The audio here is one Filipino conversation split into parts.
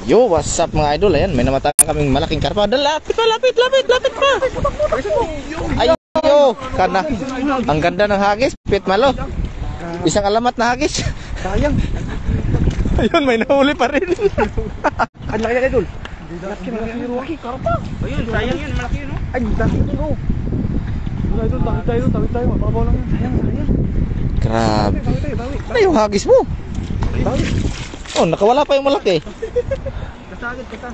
Yo, what's up mga idol? Ayan, may namatang kaming malaking karpa. Lapit pa, lapit pa. Ayo, kana. Ang ganda ng hagis, pit malo. Isang alamat na hagis. Sayang. Ayun, may nahuli pa rin. Ang laki na idol. Malaki karpa. Ayun, sayang yun, malaki yun. Ay, dami ito. Idol, tawid tayo. Mapabaw lang yan. Sayang. Grabe. Bawi. Ano yung hagis mo? Bawi. Oh, nakawala pa yung malaki. Kasagad ka.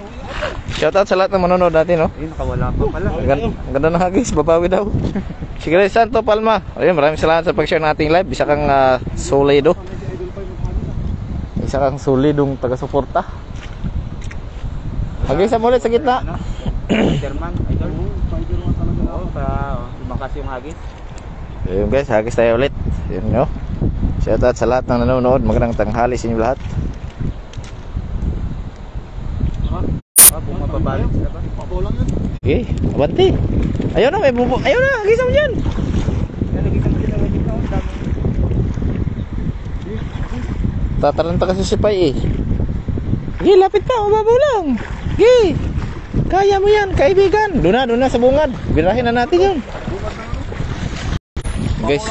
Shoutout sa lahat ng manonood natin, no? Ayun, nakawala pa pala. Ang ganda ng hagis, babawi daw. Sige, Santo Palma. Ayun, maraming salamat sa pag-share ng ating live. Isa kang solido. Isa kang solidong taga-suporta. Hagisan mo ulit sa gitna. Spiderman, idol. Spiderman talaga. Oo, para lumakas yung hagis. Ayun guys, hagis tayo ulit. Ayun, no? Shoutout sa lahat ng nanonood. Magandang tanghali sa inyo lahat. Bumababalik sila ba? Pabaw lang yun. Okay, abanti. Ayun na, may bubo. Ayun na, hagisan mo dyan. Tataranta kasi si Pai eh. Okay, lapit pa, mababaw lang. Okay, kaya mo yan, kaibigan. Doon na sa bungad. Birahin na natin yun. Guys,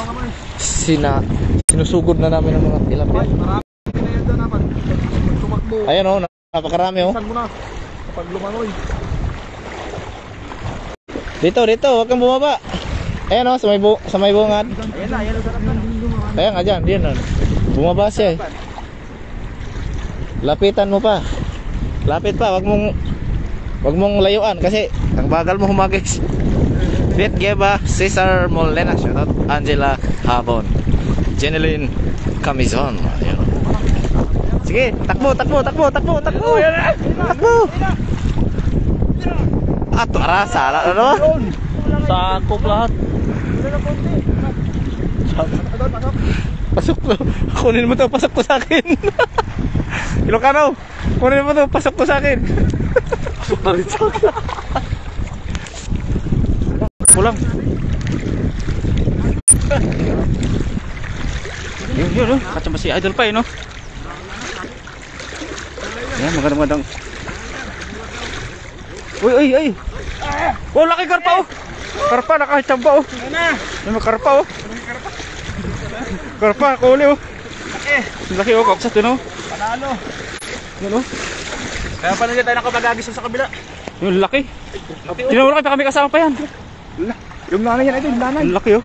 sinusugod na namin ang mga tilapia. Ayan o, napakarami o. Pag lumangoy. Dito, huwag kang bumaba. Ayan o, sa may bungad. Ayan na, sarap na. Ayan nga dyan, diyan o. Bumaba siya eh. Lapitan mo pa. Lapit pa, wag mong layuan kasi ang bagal mo humagis. Viet Geba, Cesar Molena, shoutout Angela Habon, Jeneline Camizon. Ayun. Sige, takbo. Ayan na. Takbo. Ato arasa, ano? Sakop lahat. Pasok ko. Kunin mo to, pasok ko sa akin. Ilocano, kunin mo to, pasok ko sa akin. Pasok na rin sa akin. Pulang. Yun, kacamba si Idol pa no? Yan, magandang. Uy. Oh, laki karpa oh. Karpa, nakachamba oh. Yan na, karpa oh. Karpa, kuli oh. Laki oh, kapsat yun oh. Panalo. Yun oh. Kaya pa na tayo nakapagagis sa kabila. Yung laki. Tinawala pa kami kasama pa yan. Yung nanay yan idol, nanay. Ang laki oh.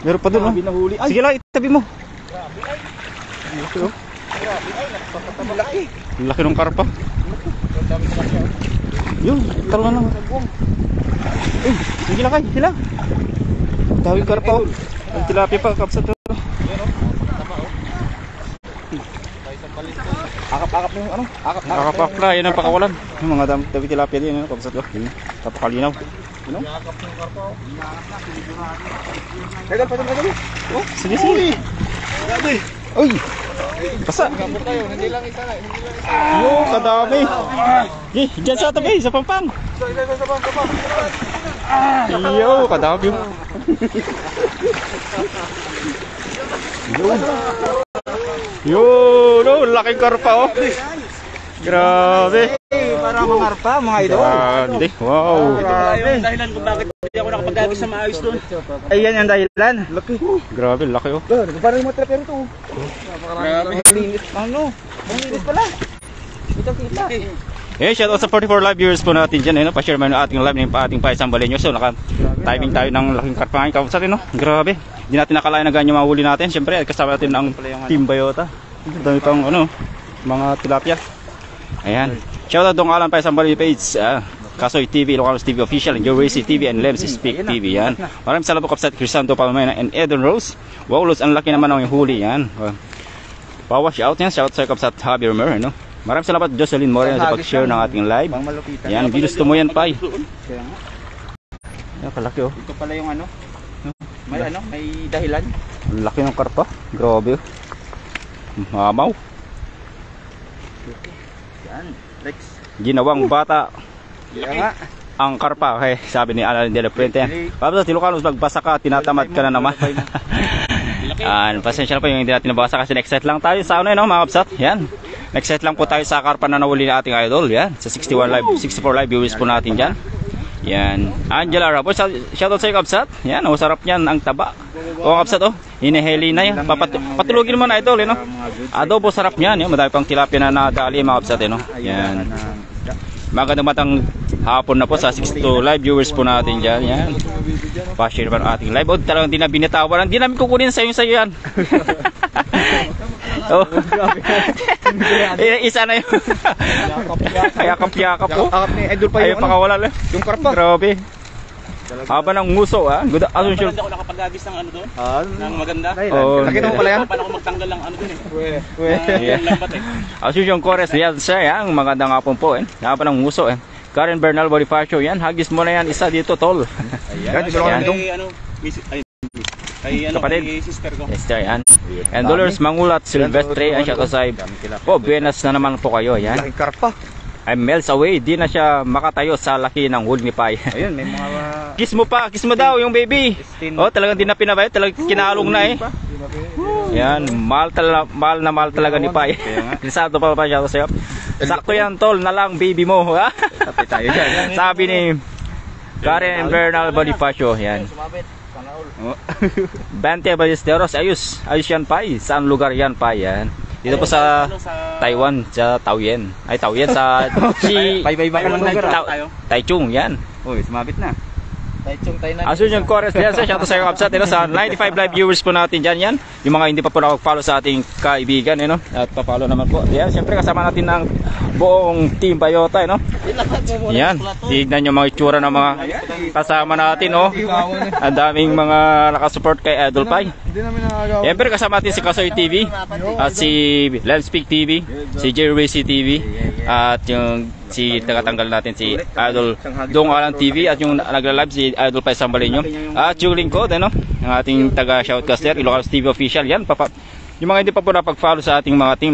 Meron pa doon oh. Binahuli. Ay, Sige lang, itabi mo. laki oh. Laki. Ang laki ng karpa. Yun, taro na lang. Sige lang kayo, sila. Tawing karpa oh. Ang tilapia pa, kapsat oh. Akap-akap yung ano? Nakapakla, yan ang pakawalan. Yung mga dami tilapia din, kapsat oh. Tapakalinaw. Ano? Idol, padol. Oh, sige. Grabe. Uy! Basa! Hindi lang isa na. Yo, kadami! Diyan sa tabi, sa pampang! Yo, kadami! Yo, no, laking karpa oh! Grabe! Para mangarpa, mga idol. Grande, wow! Grabe. Dahilan kung bakit hindi ako nakapagagis sa maayos doon. Ayan ang dahilan. Laki. Grabe, laki oh! Parang yung mga trapero to. Grabe. Malinis pala. Kita. Eh, shoutout sa 44 live viewers po natin dyan, eh, no? Pa-share mo yung ating live ng ating paisang balenyo. So, naka-timing tayo ng laking karpa ngayon. Kapag sa atin, no? Grabe. Hindi natin nakalain na ganyan mahuli natin. Siyempre, kasama natin ang Team Bayota. Dami pang, mga tilapia. Ayan. Shoutout dong alam paisang balenyo page. Kasoy TV, Ilocos TV Official, and Joe TV, and Lems Speak TV. Yan. Maraming salamat po kapsat Crisanto Palmena and Eden Rose. Wow, Luz, ang laki naman ng huli. Yan. Pawash out yan. Shoutout sa kapsat Javier Mer, no? Maraming salamat Jocelyn Moreno sa pag-share ng ating live. Yan, ginusto mo yan, Pai. Yan, kalaki oh. Ito pala yung ano. May dahilan. Ang laki ng karpa. Grabe oh. Mamaw. Yan, Rex. Ginawang bata Yan nga. ang karpa. Okay, sabi ni Alan de la Puente. Pablo, Tilocanos, magbasa ka, tinatamad ka na naman. Pasensya na po yung hindi natin nabasa kasi next set lang tayo sa ano, mga kapsat. Yan. Nag-set lang po tayo sa karpa na nahuli na ating idol. Yan, sa 64 live viewers po natin dyan. Yan, Angela Ramos, shoutout sa iyo Kapsat. Yan, oh, sarap niyan ang taba. O Kapsat, oh, iniheli na yan. Patulugin mo na idol, no? Adobo, sarap niyan. Yan, madami pang tilapia na nadali mga Kapsat, no? Yan. Magandang matang hapon na po sa 62 live viewers po natin dyan. Yan. Pa-share naman ating live. O, talagang di na binitawan. Hindi namin kukunin sa iyo yan. Oh. Isa na yun. Yakap-yakap po. Yakap ni Idol pa Ayaw yung pakawala lang. yung karpa. Grabe. Haba ng nguso, ha? Good Asunsyon. Hindi ako nakapag-agis ng ano doon, Ah, ng maganda. Oh, nakita mo pala yan? Paano ako magtanggal ng ano doon eh. Yeah. Yung lambat eh. Asunsyon Cores, yan siya, yan. Magandang hapon po, eh. Haba ng nguso, eh. Karen Bernal Bonifacio, yan. Hagis mo na yan. Isa dito, tol. Yan, dito lang Kay nandun. ano, kay ano, Kapatid. kay sister ko. Yes, sir, yan. And Dollars Mangulat, Silvestre, and shout out sa po, buenas na naman po kayo, yan. Laking karpa. I'm miles away, di na siya makatayo sa laki ng huli ni Pai. Ayun, may mga Kiss mo pa, kiss mo daw yung baby. Oh, talagang di na pinabayad, talagang kinalong na eh. Yan, mahal na mahal talaga ni Pai. Lisado pa siya sa'yo. Sakto yan tol, na lang baby mo. Ha? tayo dyan. Sabi ni Karen Bernal Bonifacio, yan. Oh. 20 Ballesteros, ayos yan Pai. Saan lugar yan Pai? Yan. Dito po sa Taiwan, sa Taoyuan. Ay, Taoyuan sa Bye-bye ng lugar. Taichung, yan. Uy, sumabit na. Asun yung chorus yan sa shoutout sa iyo Kapsat, sa 95 live viewers po natin dyan yan. Yung mga hindi pa po nakapag-follow sa ating kaibigan, at pa-follow naman po. Yan, siyempre kasama natin ang buong Team Bayota, Yan, tignan nyo mga itsura ng mga kasama natin, Ang daming mga nakasupport kay Idol Pai. Hindi namin nakagawa. Siyempre kasama natin si Kasoy TV, at si Lenspeak TV, si JRC TV, at yung si tagatanggal natin si Idol Dong Alan TV, at yung nagla-live si Idol Pai Sambalinyo, at yung lingkod ang ating taga shoutcaster Ilocos TV official. Yan, yung mga hindi pa po napag-follow sa ating mga team,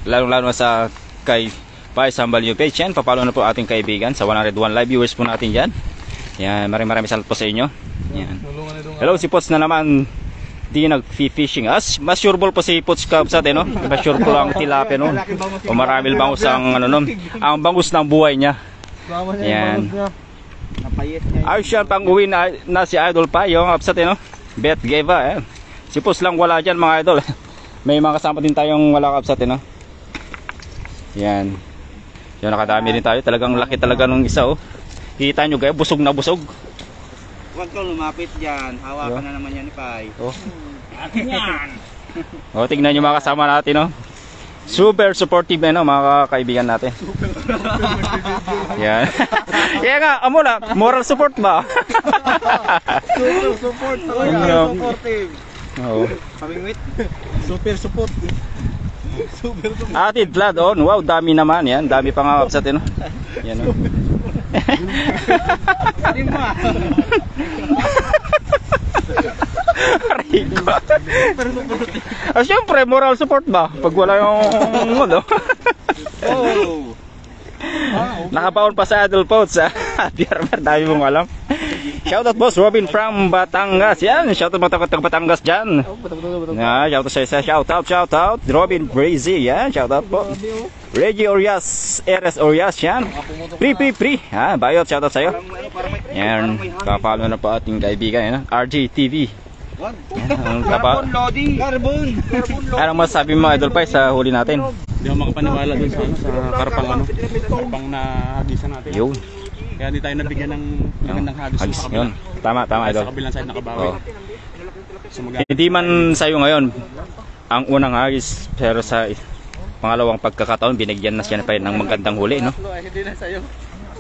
lalo sa kay Pai Sambalinyo page, yan, papalo na po ating kaibigan sa 101 live viewers po natin dyan. Yan, maraming salamat po sa inyo. Yan. Hello, si Pots na naman di nag-fishing. Mas sureball po si Pots Kapsat, Mas sureball ang tilapia, o marami bangus ang ang bangus ng buhay niya. Yan. Ayos yan, pang uwi na si Idol Pai, yung Kapsat, Bet Geva, Si Pots lang wala dyan mga idol. May mga kasama din tayong wala Kapsat, Yan. Yan, nakadami rin tayo. Talagang laki talaga nung isa, Kita nyo kayo, busog na busog. Huwag ka lumapit dyan. Hawakan na naman yan ni Pai. Akin yan. Tignan nyo mga kasama natin, Super supportive mga kaibigan natin. Yan. Kaya nga, amo na, moral support ba? Super support. Supportive. Oo. Pamingwit. Super support. Atid Vlad, wow, dami naman yan. Dami pa nga Kapsat, Yan, Siyempre, moral support ba? Pag wala yung nakapaon pa sa Idol Pots, Biyarmer, dami mong alam. Shoutout boss Robin from Batangas. Yan, shoutout mga taga Batangas dyan. Shoutout sa isa. Shoutout Robin Brazy. Yan, shoutout po. Reggie Orias, RS Orias, yan. Free. Bayot, shoutout sa'yo. Yan, kapalo na po ating kaibigan, RG TV. Carbon loading. Carbon. Anong masasabi mo Idol Pai sa huli natin? Hindi ako makapaniwala dun sa karpang nahagisan natin. Yun. Kaya hindi tayo nabigyan ng magandang hagis Hagis, sa yun. Tama Idol. Sa kabilang side nakabawi. So, Hindi man sa'yo ngayon ang unang hagis, pero sa pangalawang pagkakataon binigyan na siya pa ng magandang huli, Hindi na sa'yo.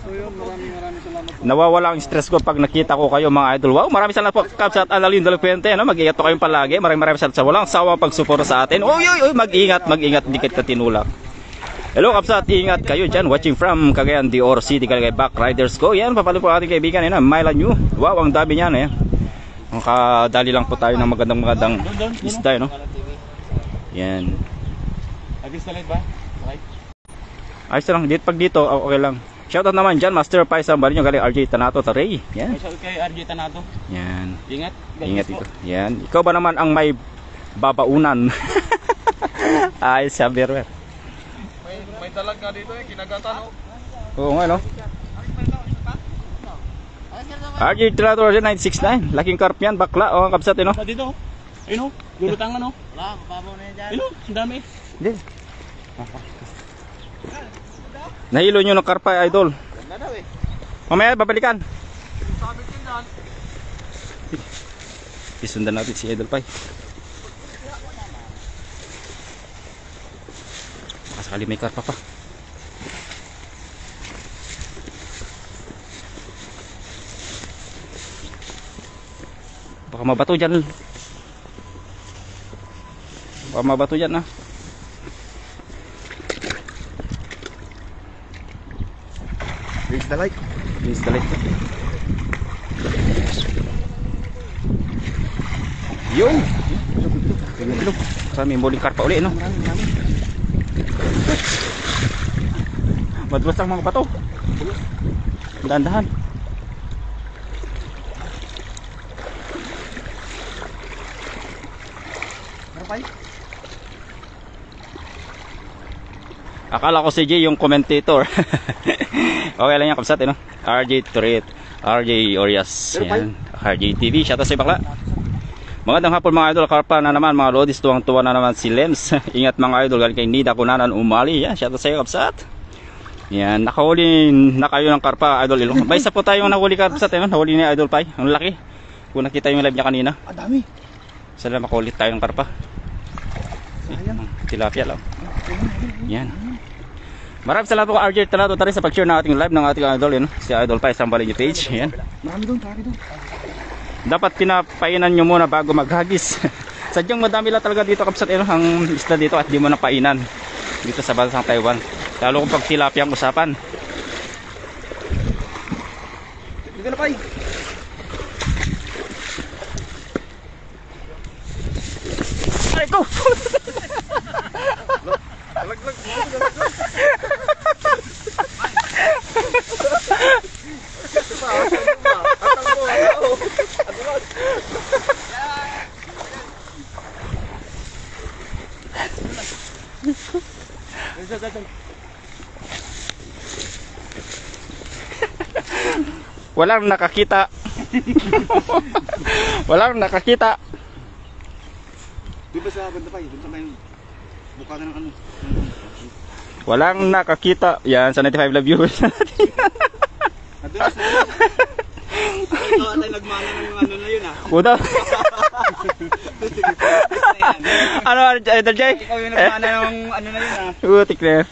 So yun, maraming salamat. Nawawala ang stress ko pag nakita ko kayo mga idol. Wow, maraming salamat po Kapsat Analin Dalpuente, Mag-ingat po kayong palagi. Maraming salamat sa walang sawang pagsuporta sa atin. Oy, mag-ingat, di kita tinulak. Hello Kapsat, ingat kayo dyan. Watching from Cagayan de Oro City, Calagay Back Riders ko. Yan, papalo po ating kaibigan, Mylan New. Wow, ang dami niyan, Makadali lang po tayo ng magandang isda, Yan. Hagis na light ba? Okay. Ayos lang, pag dito, okay lang. Shoutout naman dyan, Master Pai Sambalinyo, galing RJ Tanato, Taray. Yan. Shoutout kay RJ Tanato. Yan. Ingat. Ingat ito. Yan. Ikaw ba naman ang may babaunan? Ay, sabi. May dalag nga dito kinagatan oh. Oo nga no. RJ Trator 969. Laking carp yan, bakla. O, kapsat no. Dito. Ayun oh. Lulutangan oh. Wala, mababaw na yan dyan. Ayun oh. Ang dami. Hindi. Nahilo nyo ng karpa, idol. Ganda daw eh. Mamaya, babalikan. Sabit yun dyan. Isundan natin si Idol Pai. Baka sakali may karpa pa. Baka mabato dyan. Baka mabato dyan ah. Raise the light. Please the light. Yun! Marami muling karpa uli, no? Madulas ang mga bato. Dahan-dahan. Akala ko si Jay yung commentator. Okay lang yan, kapsat, no? RJ Turret, RJ Orias, yan. RJ TV, shout out sa bakla. Magandang hapon mga idol, karpa na naman mga lodis, tuwang-tuwa na naman si Lems. Ingat mga idol, galing kay Nida Kunanan Umali. Yan, shout out sa iyo kapsat. Yan, nakahuli na kayo ng karpa idol Ilong. May isa po tayong nahuli kapsat, no? Nahuli ni Idol Pai, ang laki. Kung nakita yung live niya kanina. Ang dami. Sana makulit tayo ng karpa. Tilapia lang. Yan. Maraming salamat po RJ Talato tari sa pag-share ng ating live ng ating idol, yun. Si Idol Pai Sambalin yung page. Yan. Marami doon. Dapat pinapainan nyo muna bago maghagis. Sadyang madami lang talaga dito kapsat, ang isla dito at di mo na painan dito sa bansang Taiwan. Lalo kung pag tilapia ang usapan. Hindi ka na Pai. Ay ko! Laglag. Walang nakakita. Walang nakakita. Di ba sa banda Pai? Doon sa may buka ng ano. Walang nakakita. Yan, sa 95 live viewers natin. Ito na sila. Ikaw atay nagmana ng ano na yun ah. Kuda. Ano, Idol Jay? Ikaw yung nagmana ng ano na yun ah. Utik na yan.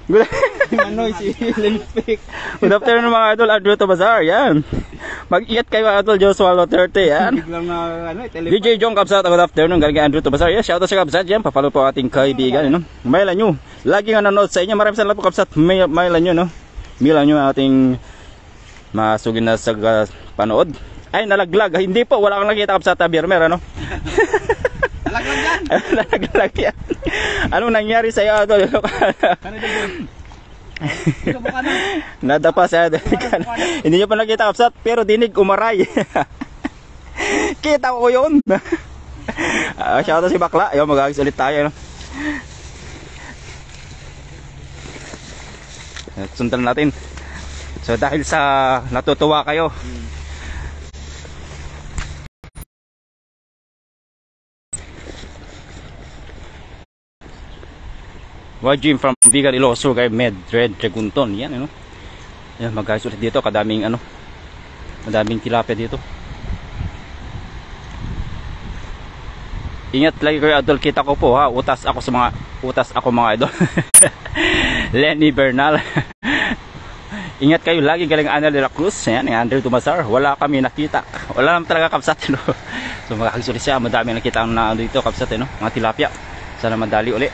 Good, Ano si Limpik. good afternoon mga idol, Andrew to Bazaar, yan. Mag-ingat kayo idol, Joshua Loterte, yan. Biglang na ano DJ Jong Kabsat, good afternoon, galing kay Andrew to Bazaar. Yes, shoutout sa Kabsat, yan, papalo po ating kaibigan, no? Mailan nyo, lagi nga nanood sa inyo, maraming salamat po Kabsat, mailan nyo, no? Mailan nyo ating masugin na sa panood. Ay, nalaglag, hindi po, wala kang nakita Kabsat, Birmer, ano? Nalaglag yan. Nalaglag yan. Anong nangyari sa iyo idol? Ano doon? Ito buka na. Nadapa sa idol. Hindi nyo pa nakita Kabsat, pero dinig umaray. Kita ko yun. Shoutout si Bakla. Ayaw, mag-agis ulit tayo. No? Sundan natin. So dahil sa natutuwa kayo, Wajim from Vigan Ilocos kay Med Red Dragunton. Yan ano. Yan, mag-guys ulit dito, kadaming ano. Madaming tilapia dito. Ingat lagi kayo idol, kita ko po ha. Utas ako mga idol. Lenny Bernal. Ingat kayo lagi, galing Ana de la Cruz. Yan, Andrew Tumasar. Wala kami nakita. Wala naman talaga Kabsat, no. So mag-guys ulit siya, madami nakita na dito Kabsat, no. Mga tilapia. Sana madali ulit.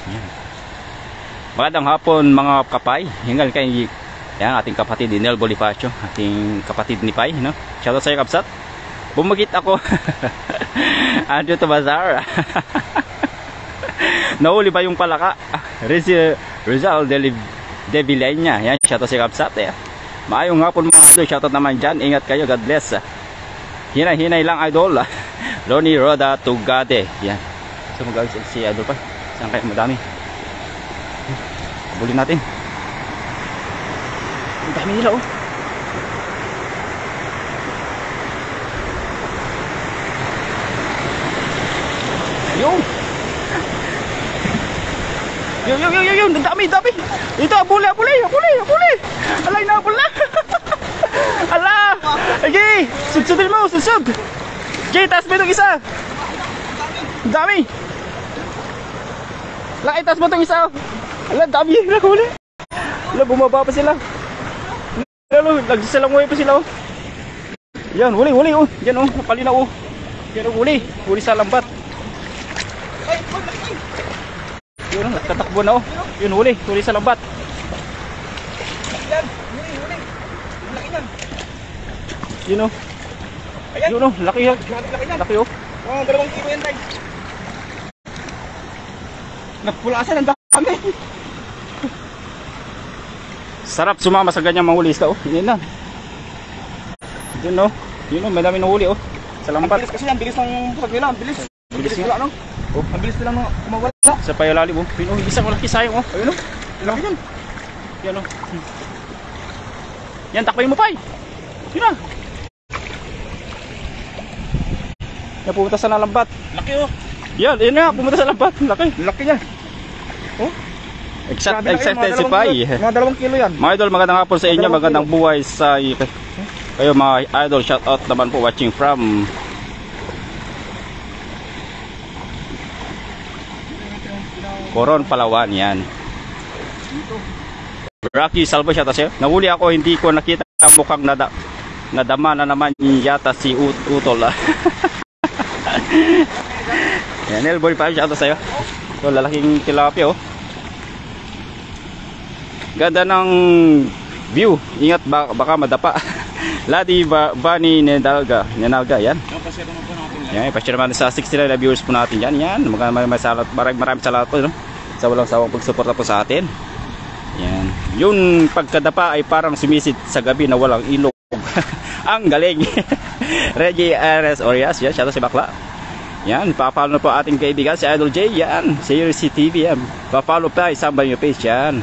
Yan. Magandang hapon mga kapay. Hingal kay yan, ating kapatid Inel Bonifacio, ating kapatid ni Pai, no? Shoutout sa iyo Kabsat. Bumagit ako. Andrew to Bazaar. Nahuli ba yung palaka? Rizal de Villena. Yan, shoutout sa iyo Kabsat. Maayong hapon mga idol. Shoutout naman dyan. Ingat kayo. God bless. Hinay-hinay lang idol. Ronnie Roda Tugade. Yan. So mag-agis si idol pa. Saan kayo madami? Bulin natin. Ang dami nila oh. Yun. Yun. Ang dami. Ito, abuli. Alay, nabul na. Ala. Okay. Sudsudin mo, sudsud. Okay, taas mo itong isa. Ang dami. Ala, taas mo itong isa. Ala, dami. Nakahuli. Ala, bumaba pa sila. Ala, nagsisalangoy pa sila oh. Yan, huli oh. Yan oh, napalinaw oh. Yan oh, huli sa lambat. Yun, nagtatakbo na oh. Yun, huli sa lambat. Yan, huli. Laki yan. Yun oh. Yun oh, laki yan. Laki oh. 2 kilo yan tayo. Nagpulasan ang dami. Sarap sumama sa ganyang mahuli isda oh. Yun na. Yun oh, may dami nahuli oh. Sa lambat. Bilis kasi yan, bilis ng pusag nila. Bilis nila no? Oh, ang bilis nila kumawala. Sa payalalim oh. Yun oh, isang malaki sayang oh. Ayun oh. Laki yan. Yan oh. Yan, takpayin mo pa eh. Yun na. Yan, pumunta sa lambat. Laki oh. Yan, yun na, pumunta sa lambat. Laki niya. Oh. Excited si Pai. Mga 2 kilo yan. Mga idol, magandang hapon sa inyo. Magandang buhay sa kayo mga idol. Shout out naman po watching from Coron, Palawan. Yan. Rocky Salvo, shout out sa'yo. Nahuli ako, hindi ko nakita mukhang nadama na naman yata si Utol. Yan, Elboy pa, shout out sa'yo. So, lalaking tilapia oh. Ganda ng view. Ingat baka madapa. Ladi Bani Nenalga. Yan. Yan, i-share naman sa 69 na viewers po natin dyan. Yan, maraming salamat po no? Sa walang sawang pagsuporta po sa atin. Yan. Yung pagkadapa ay parang sumisid sa gabi na walang ilog. Ang galing. Reggie RS Orias. Yan, shout out si Bakla. Yan, papalo na po ating kaibigan si Idol J. Yan, si URC TV. Yan. Papalo pa, isambal yung page. Yan.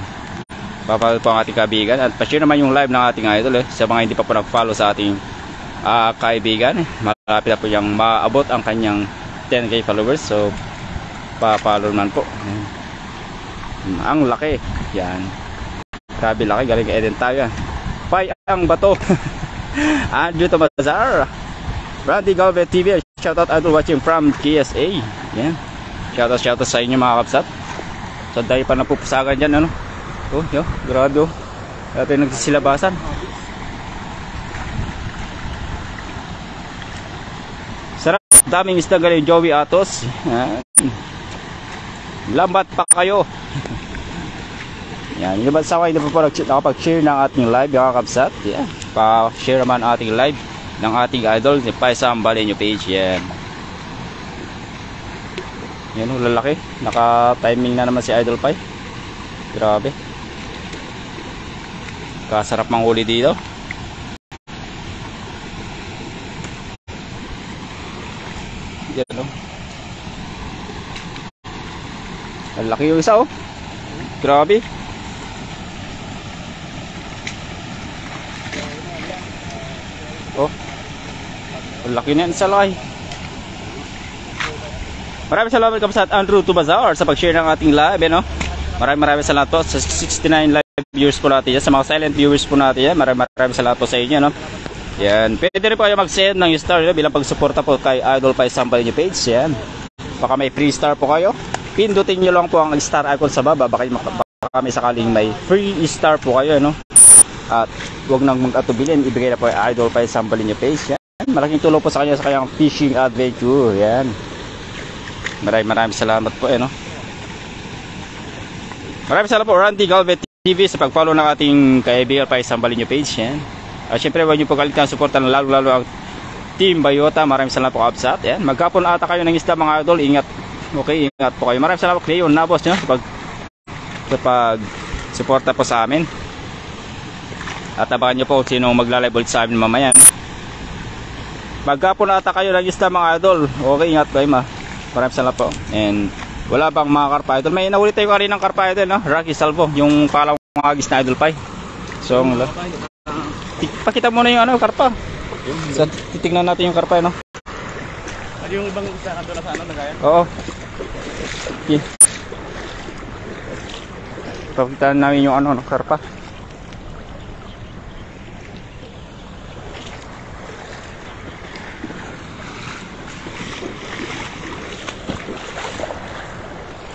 Papalo po ang ating kaibigan. At pa-share naman yung live ng ating idol sa mga hindi pa po nag-follow sa ating kaibigan. Malapit na po yung maabot ang kanyang 10k followers. So papalo naman po. Ang laki. Yan. Grabe laki. Galing ka Eden tayo. Pai ang bato. Andrew Tomazar. Randy Galvez TV. Shoutout idol watching from KSA. Yan. Shoutout sa inyo mga kapsat. So dahil pa napupusagan dyan ano. Oh, yo, grabe oh. Ito yung nagsisilabasan. Sarap, daming isda galing Joey Atos. Lambat pa kayo. Yan, yung bansawa hindi pa po nakapag-share ng ating live yung kakabsat. Yan, pa-share naman ating live ng ating idol. Pa-isambali nyo page. Yan. Yan, lalaki. Naka-timing na naman si Idol Pai. Grabe. Kasarap manghuli dito. Yan o. Ang laki yung isa oh. Grabe. Oh. Ang laki na yan sa laki. Maraming salamat kapasat Andrew Tubazar sa pag-share ng ating live. No? Maraming salamat po sa 69 live viewers po natin yan. Sa mga silent viewers po natin yan. Maraming salamat po sa inyo. No? Yan. Pwede rin po kayo mag-send ng star bilang pagsuporta po kay Idol Pai Sampal nyo page. Yan. Baka may free star po kayo. Pindutin nyo lang po ang star icon sa baba. Baka may sakaling may free star po kayo. No? At huwag nang mag-atubilin. Ibigay na po kay Idol Pai Sampal nyo page. Yan. Malaking tulong po sa kanya sa kanyang fishing adventure. Yan. Maraming salamat po. No? Maraming salamat po Randy Galvez TV sa pag-follow ng ating kaibigan Pai Sampal nyo page. Yan. Siyempre huwag nyo po kalitan suportan lalo ang Team Bayota. Maraming salamat po kapsat. Yan. Magkapon ata kayo ng isda mga idol. Ingat. Okay, ingat po kayo. Maraming salamat po Cleon Nabos nyo sa pag-suporta po sa amin. At abangan nyo po sino magla-live ulit sa amin mamaya. Magkapon ata kayo ng isda mga idol. Okay, ingat kayo Maraming salamat po. And Wala bang mga karpa idol? May nahuli tayo kanina ng karpa idol, no? Rocky Salvo, yung palang agis na idol pie. So, pakita mo na yung ano, karpa. So, titignan natin yung karpa, no? Ano yung ibang isa kanto na sa ano, nagaya? Oo. Okay. Pakita namin yung ano, karpa.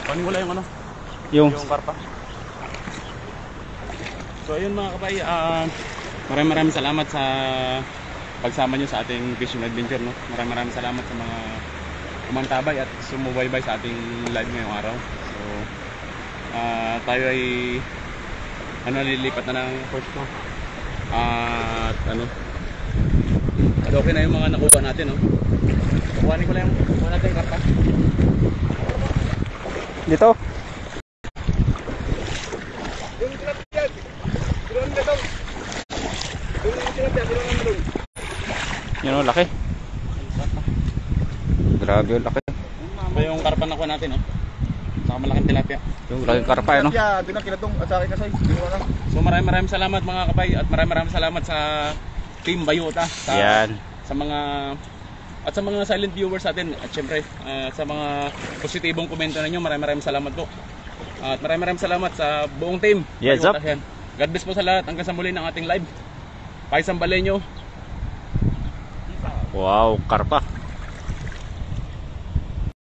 Paano wala yung ano? Yung karpa. So ayun mga kapay, maraming salamat sa pagsama nyo sa ating fishing adventure, no? Maraming salamat sa mga umantabay at sumubaybay sa ating live ngayong araw. So tayo ay lilipat na ng first, no? At okay na yung mga nakuha natin, no? Kuhanin ko lang yung natin karpa. dito. Yun o, laki. Grabe yung laki. Ito yung karpa na kuha natin, no? Saka malaking tilapia. Yung laking karpa, no? Doon na kinatong at sa akin kasay. So maraming salamat mga kapay at maraming salamat sa Team Bayota sa mga silent viewers natin at syempre sa mga positibong komento ninyo. Maraming salamat po. At maraming salamat sa buong team. Yes, Bayota, yan. God bless po sa lahat hanggang sa muli ng ating live. Paisang Baleño. Wow, karpa.